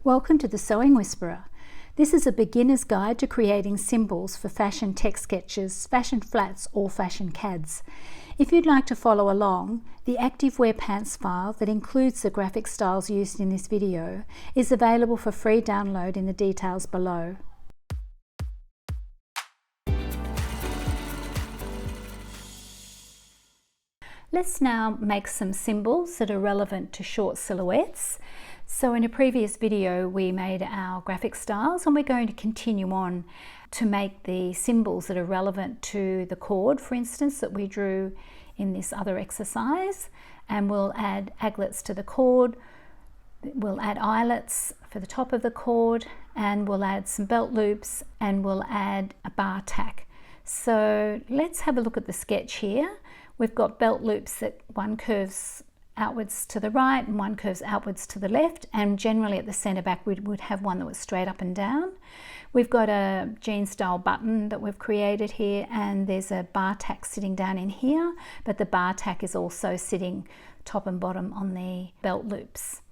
Welcome to the Sewing Whisperer. This is a beginner's guide to creating symbols for fashion text sketches, fashion flats or fashion CADs. If you'd like to follow along, the Activewear Pants file that includes the graphic styles used in this video is available for free download in the details below. Let's now make some symbols that are relevant to short silhouettes. So in a previous video we made our graphic styles and we're going to continue on to make the symbols that are relevant to the cord, for instance, that we drew in this other exercise. And we'll add aglets to the cord, we'll add eyelets for the top of the cord, and we'll add some belt loops, and we'll add a bar tack. So let's have a look at the sketch here. We've got belt loops that one curves outwards to the right and one curves outwards to the left, and generally at the centre back we would have one that was straight up and down. We've got a jean style button that we've created here, and there's a bar tack sitting down in here, but the bar tack is also sitting top and bottom on the belt loops.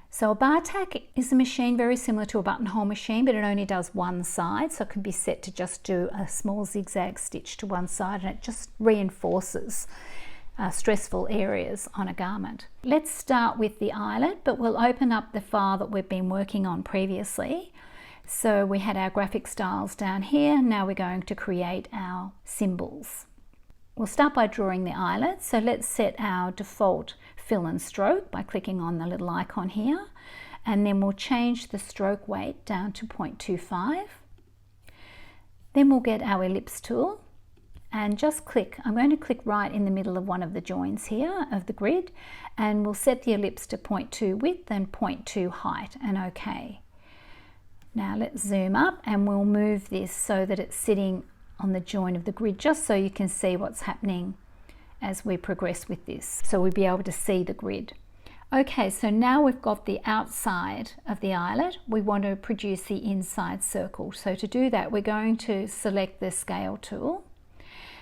So a bar tack is a machine very similar to a buttonhole machine, but it only does one side, so it can be set to just do a small zigzag stitch to one side, and it just reinforces stressful areas on a garment. Let's start with the eyelet, but we'll open up the file that we've been working on previously. So we had our graphic styles down here. Now we're going to create our symbols. We'll start by drawing the eyelet. So let's set our default fill and stroke by clicking on the little icon here, and then we'll change the stroke weight down to 0.25. Then we'll get our ellipse tool and just click. I'm going to click right in the middle of one of the joins here of the grid, and we'll set the ellipse to 0.2 width and 0.2 height, and OK. Now let's zoom up and we'll move this so that it's sitting on the join of the grid, just so you can see what's happening as we progress with this, so we'll be able to see the grid. Okay, so now we've got the outside of the eyelet. We want to produce the inside circle. So to do that, we're going to select the scale tool.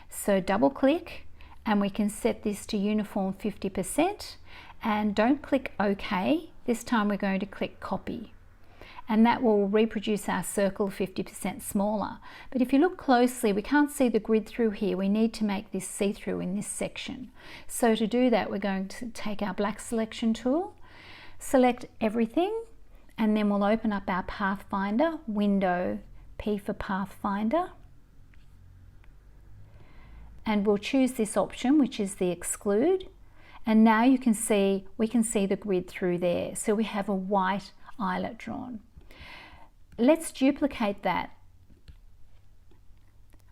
So double click, and we can set this to uniform 50%, and don't click OK. This time we're going to click copy, and that will reproduce our circle 50% smaller. But if you look closely, we can't see the grid through here. We need to make this see-through in this section. So to do that, we're going to take our black selection tool, select everything, and then we'll open up our Pathfinder window, P for Pathfinder, and we'll choose this option, which is the exclude. And now you can see, we can see the grid through there. So we have a white eyelet drawn. Let's duplicate that.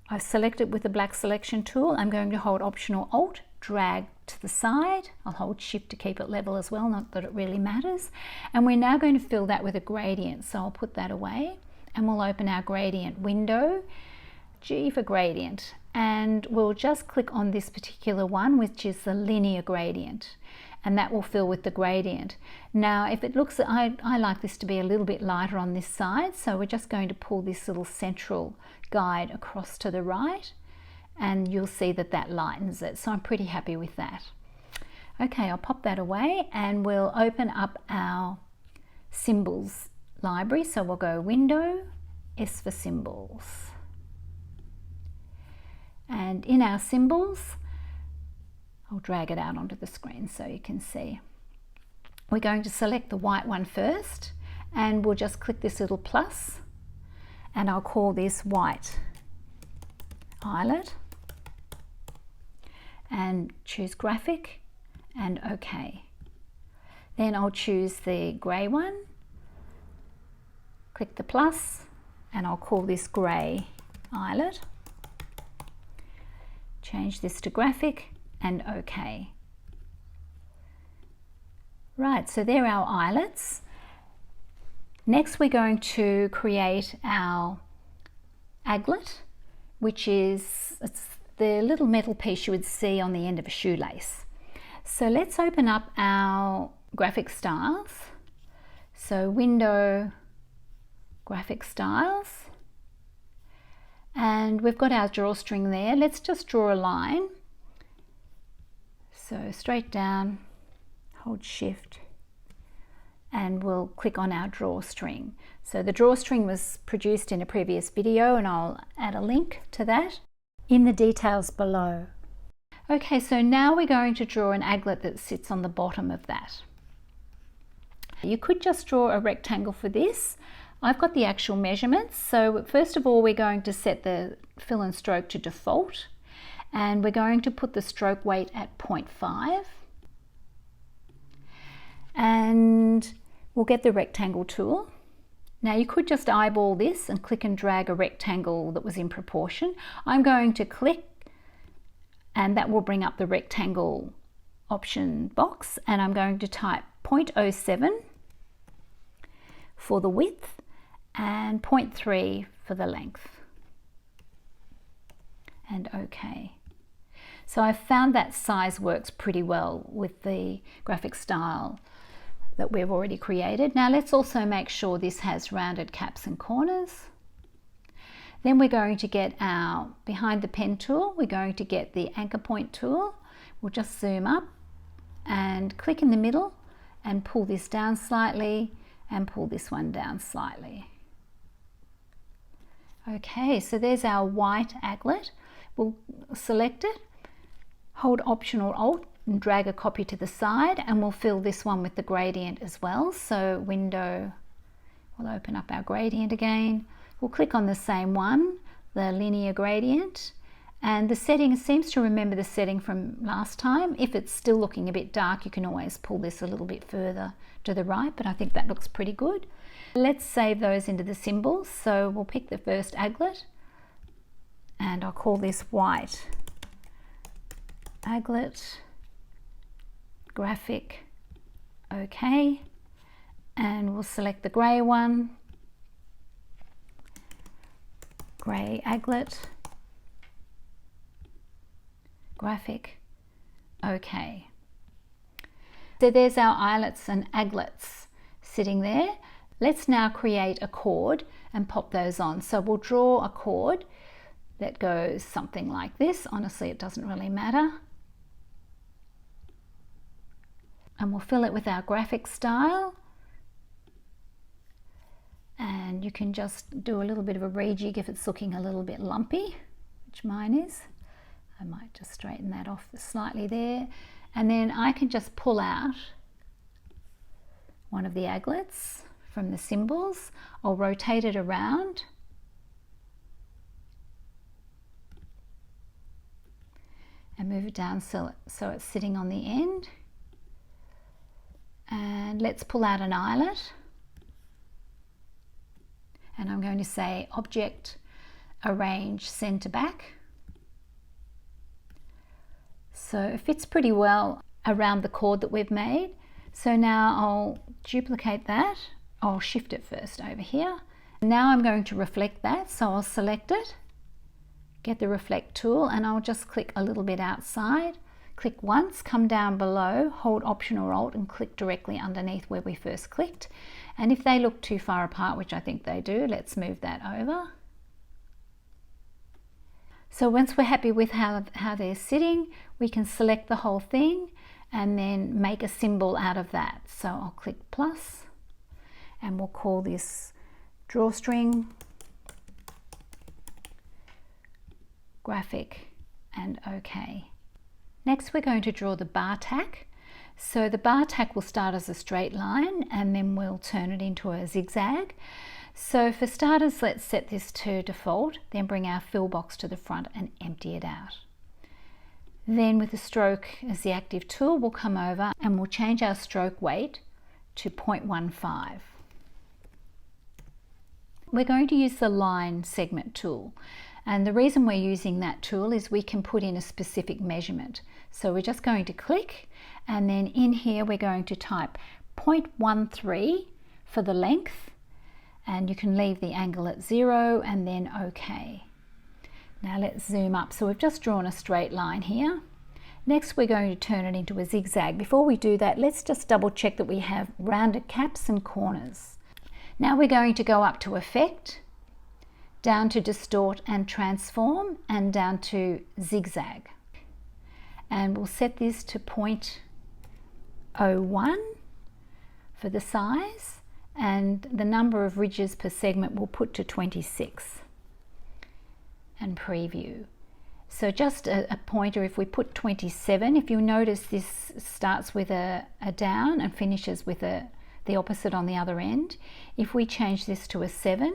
I've selected with the black selection tool. I'm going to hold Option or Alt, drag to the side. I'll hold Shift to keep it level as well, not that it really matters. And we're now going to fill that with a gradient. So I'll put that away, and we'll open our gradient window, G for gradient, and we'll just click on this particular one, which is the linear gradient, and that will fill with the gradient. Now if it looks, I like this to be a little bit lighter on this side, so we're just going to pull this little central guide across to the right, and you'll see that that lightens it, so I'm pretty happy with that. Okay, I'll pop that away, and we'll open up our symbols library. So we'll go Window, S for Symbols. And in our symbols, I'll drag it out onto the screen so you can see. We're going to select the white one first, and we'll just click this little plus, and I'll call this white eyelet, and choose graphic and OK. Then I'll choose the grey one, click the plus, and I'll call this grey eyelet. Change this to graphic and OK. Right, so there are our eyelets. Next we're going to create our aglet, which is, it's the little metal piece you would see on the end of a shoelace. So let's open up our graphic styles. So Window, Graphic Styles. And we've got our drawstring there. Let's just draw a line. So straight down, hold Shift, and we'll click on our drawstring. So the drawstring was produced in a previous video, and I'll add a link to that in the details below. Okay, so now we're going to draw an aglet that sits on the bottom of that. You could just draw a rectangle for this. I've got the actual measurements. So first of all, we're going to set the fill and stroke to default, and we're going to put the stroke weight at 0.5. And we'll get the rectangle tool. Now you could just eyeball this and click and drag a rectangle that was in proportion. I'm going to click, and that will bring up the rectangle option box, and I'm going to type 0.07 for the width and 0.3 for the length, and OK. So I've found that size works pretty well with the graphic style that we've already created. Now let's also make sure this has rounded caps and corners. Then we're going to get our behind the pen tool, we're going to get the anchor point tool. We'll just zoom up and click in the middle and pull this down slightly and pull this one down slightly. Okay, so there's our white aglet. We'll select it, hold Option or Alt and drag a copy to the side, and we'll fill this one with the gradient as well. So window, we'll open up our gradient again. We'll click on the same one, the linear gradient, and the setting seems to remember the setting from last time. If it's still looking a bit dark, you can always pull this a little bit further to the right, but I think that looks pretty good. Let's save those into the symbols. So we'll pick the first aglet, and I'll call this white aglet graphic. OK, and we'll select the grey one, grey aglet graphic. OK, so there's our eyelets and aglets sitting there. Let's now create a cord and pop those on. So we'll draw a cord that goes something like this. Honestly, it doesn't really matter. And we'll fill it with our graphic style. And you can just do a little bit of a rejig if it's looking a little bit lumpy, which mine is. I might just straighten that off slightly there. And then I can just pull out one of the aglets from the symbols. I'll rotate it around. And move it down so it's sitting on the end. And let's pull out an eyelet. And I'm going to say Object, Arrange, Send to Back. So it fits pretty well around the cord that we've made. So now I'll duplicate that. I'll shift it first over here. Now I'm going to reflect that. So I'll select it, get the Reflect tool, and I'll just click a little bit outside. Click once, come down below, hold Option or Alt and click directly underneath where we first clicked. And if they look too far apart, which I think they do, let's move that over. So once we're happy with how they're sitting, we can select the whole thing and then make a symbol out of that. So I'll click plus and we'll call this drawstring graphic and OK. Next we're going to draw the bar tack. So the bar tack will start as a straight line and then we'll turn it into a zigzag. So for starters, let's set this to default, then bring our fill box to the front and empty it out. Then with the stroke as the active tool, we'll come over and we'll change our stroke weight to 0.15. We're going to use the line segment tool. And the reason we're using that tool is we can put in a specific measurement. So we're just going to click, and then in here we're going to type 0.13 for the length, and you can leave the angle at 0 and then OK. Now let's zoom up. So we've just drawn a straight line here. Next we're going to turn it into a zigzag. Before we do that, let's just double check that we have rounded caps and corners. Now we're going to go up to Effect, down to Distort and Transform, and down to Zigzag. And we'll set this to 0.01 for the size, and the number of ridges per segment we'll put to 26 and preview. So just a pointer, if we put 27, if you notice this starts with a down and finishes with the opposite on the other end. If we change this to a 7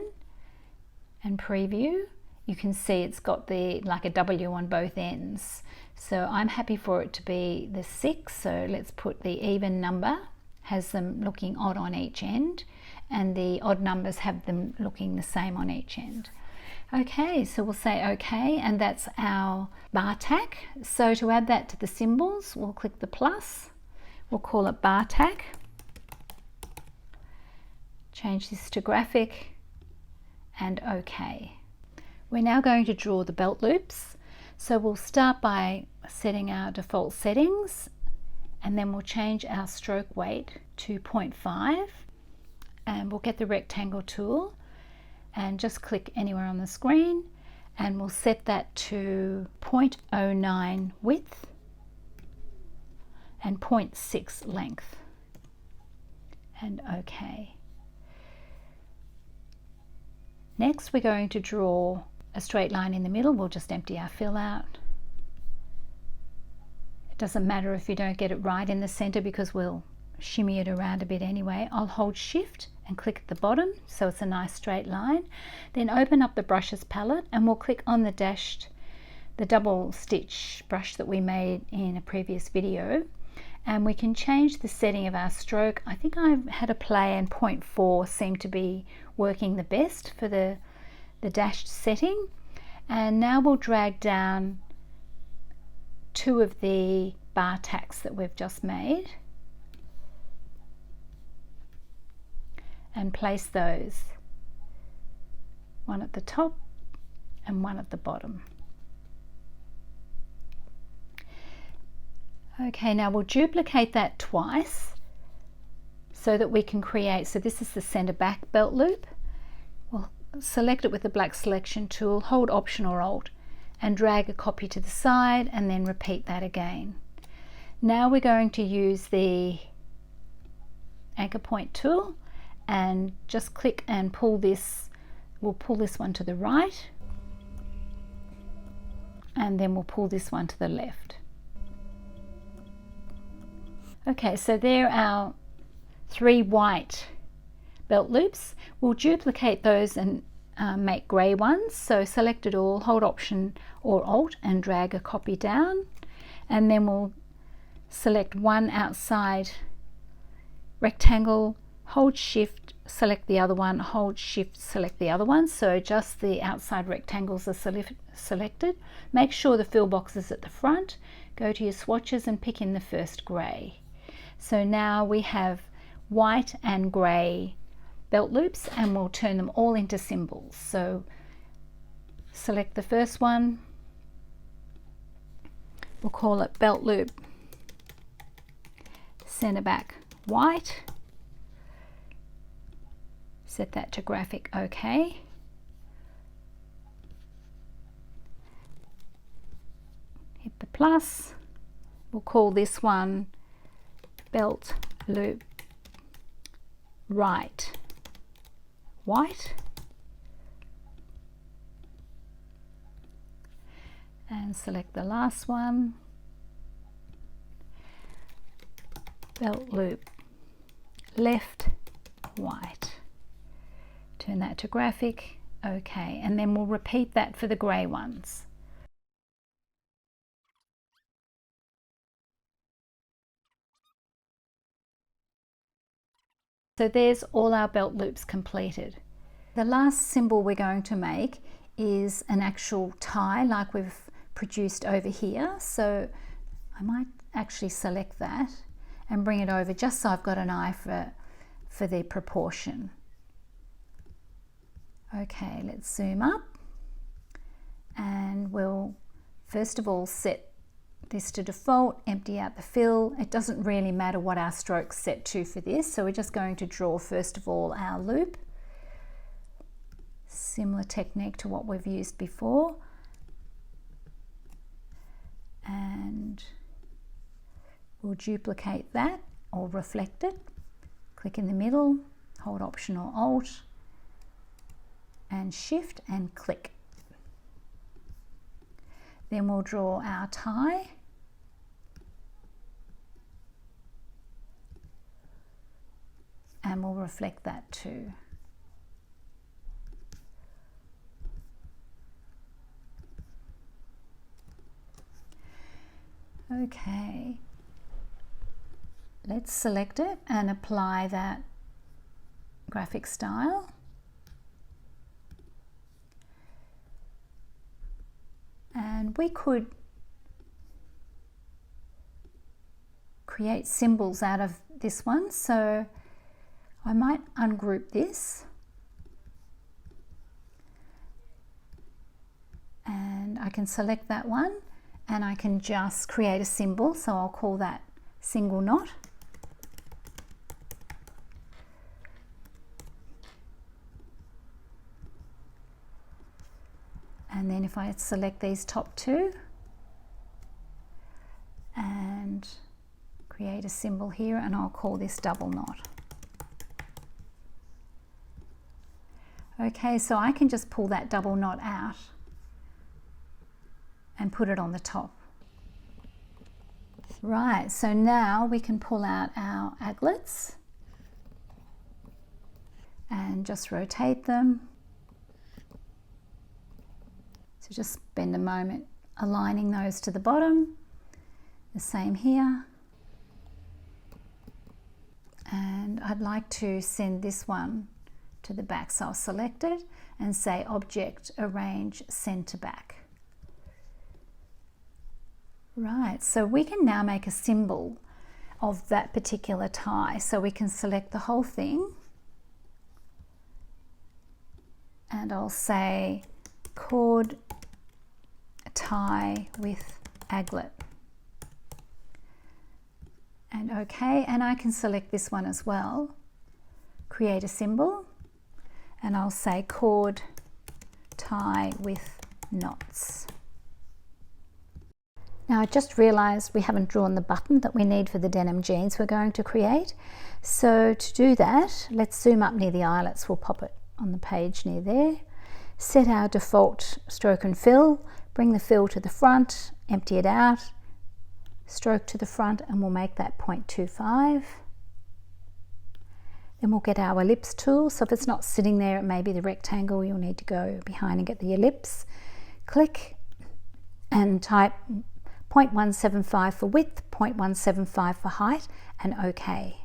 and preview, you can see it's got like a W on both ends. So I'm happy for it to be the 6, so let's put the even number, has them looking odd on each end, and the odd numbers have them looking the same on each end. Okay, so we'll say okay, and that's our bar tack. So to add that to the symbols, we'll click the plus, we'll call it bar tack, change this to graphic, and okay. We're now going to draw the belt loops. So we'll start by setting our default settings, and then we'll change our stroke weight to 0.5, and we'll get the rectangle tool and just click anywhere on the screen, and we'll set that to 0.09 width and 0.6 length, and okay. Next we're going to draw a straight line in the middle. We'll just empty our fill out. It doesn't matter if you don't get it right in the center because we'll shimmy it around a bit anyway. I'll hold shift and click at the bottom so it's a nice straight line. Then open up the brushes palette and we'll click on the double stitch brush that we made in a previous video, and we can change the setting of our stroke. I think I've had a play, and 0.4 seemed to be working the best for the dashed setting. And now we'll drag down 2 of the bar tacks that we've just made and place those, one at the top and one at the bottom. Okay, now we'll duplicate that twice so that we can create, so this is the center back belt loop. We'll select it with the black selection tool, hold Option or Alt, and drag a copy to the side, and then repeat that again. Now we're going to use the anchor point tool and just click and pull this. We'll pull this one to the right, and then we'll pull this one to the left. Okay, so there are our 3 white belt loops. We'll duplicate those and make grey ones. So select it all, hold Option or Alt and drag a copy down, and then we'll select one outside rectangle, hold Shift, select the other one, hold Shift, select the other one. So just the outside rectangles are selected. Make sure the fill box is at the front. Go to your swatches and pick in the first grey. So now we have white and grey belt loops, and we'll turn them all into symbols. So select the first one, we'll call it belt loop center back white, set that to graphic OK. Hit the plus, we'll call this one belt loop right white, and select the last one, belt loop left white, turn that to graphic OK, and then we'll repeat that for the grey ones. So there's all our belt loops completed. The last symbol we're going to make is an actual tie like we've produced over here. So I might actually select that and bring it over just so I've got an eye for the proportion. Okay, let's zoom up, and we'll first of all set this to default, empty out the fill. It doesn't really matter what our stroke's set to for this, so we're just going to draw first of all our loop. Similar technique to what we've used before, and we'll duplicate that or reflect it Click in the middle, hold Option or Alt and Shift and click. Then we'll draw our tie. And we'll reflect that too. Okay, let's select it and apply that graphic style. And we could create symbols out of this one, so I might ungroup this and I can select that one and I can just create a symbol, so I'll call that single knot. And then if I select these top two and create a symbol here, and I'll call this double knot. Okay, so I can just pull that double knot out and put it on the top. Right, so now we can pull out our aglets and just rotate them. So just spend a moment aligning those to the bottom. The same here. And I'd like to send this one to the back, so I'll select it and say Object, Arrange, Send to Back. Right, so we can now make a symbol of that particular tie. So we can select the whole thing and I'll say cord tie with aglet. And OK, and I can select this one as well, create a symbol, and I'll say cord tie with knots. Now I just realized we haven't drawn the button that we need for the denim jeans we're going to create. So to do that, let's zoom up near the eyelets. We'll pop it on the page near there. Set our default stroke and fill, bring the fill to the front, empty it out, stroke to the front, and we'll make that 0.25. Then we'll get our ellipse tool. So if it's not sitting there, it may be the rectangle. You'll need to go behind and get the ellipse. Click and type 0.175 for width, 0.175 for height, and OK.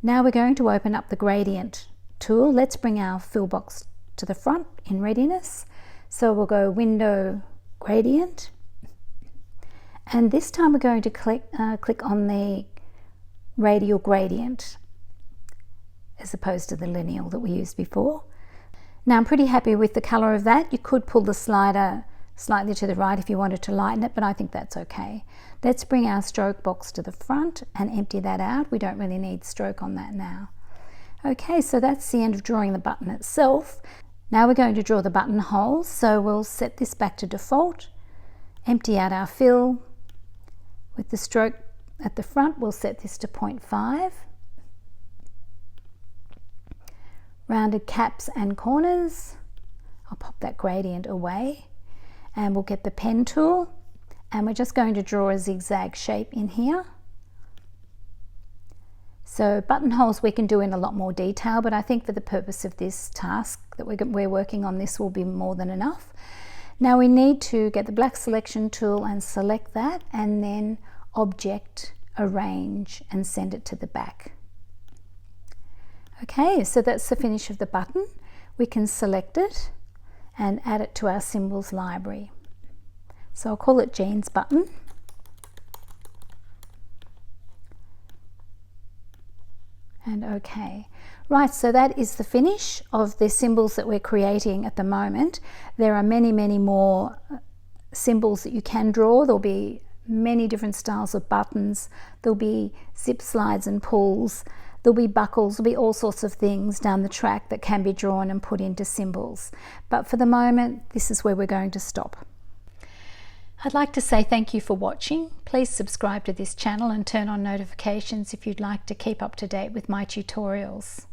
Now we're going to open up the gradient tool. Let's bring our fill box to the front in readiness. So we'll go Window, Gradient, and this time we're going to click on the radial gradient as opposed to the lineal that we used before. Now I'm pretty happy with the color of that. You could pull the slider slightly to the right if you wanted to lighten it, but I think that's okay. Let's bring our stroke box to the front and empty that out. We don't really need stroke on that now. Okay, so that's the end of drawing the button itself. Now we're going to draw the buttonhole, so we'll set this back to default, empty out our fill. With the stroke at the front, we'll set this to 0.5. Rounded caps and corners, I'll pop that gradient away. And we'll get the pen tool and we're just going to draw a zigzag shape in here. So buttonholes we can do in a lot more detail, but I think for the purpose of this task that we're working on, this will be more than enough. Now we need to get the black selection tool and select that, and then Object, Arrange, and send it to the back. Okay, so that's the finish of the button. We can select it and add it to our symbols library. So I'll call it Jeans Button. And OK. Right, so that is the finish of the symbols that we're creating at the moment. There are many, many more symbols that you can draw. There'll be many different styles of buttons. There'll be zip slides and pulls. There'll be buckles, there'll be all sorts of things down the track that can be drawn and put into symbols. But for the moment, this is where we're going to stop. I'd like to say thank you for watching. Please subscribe to this channel and turn on notifications if you'd like to keep up to date with my tutorials.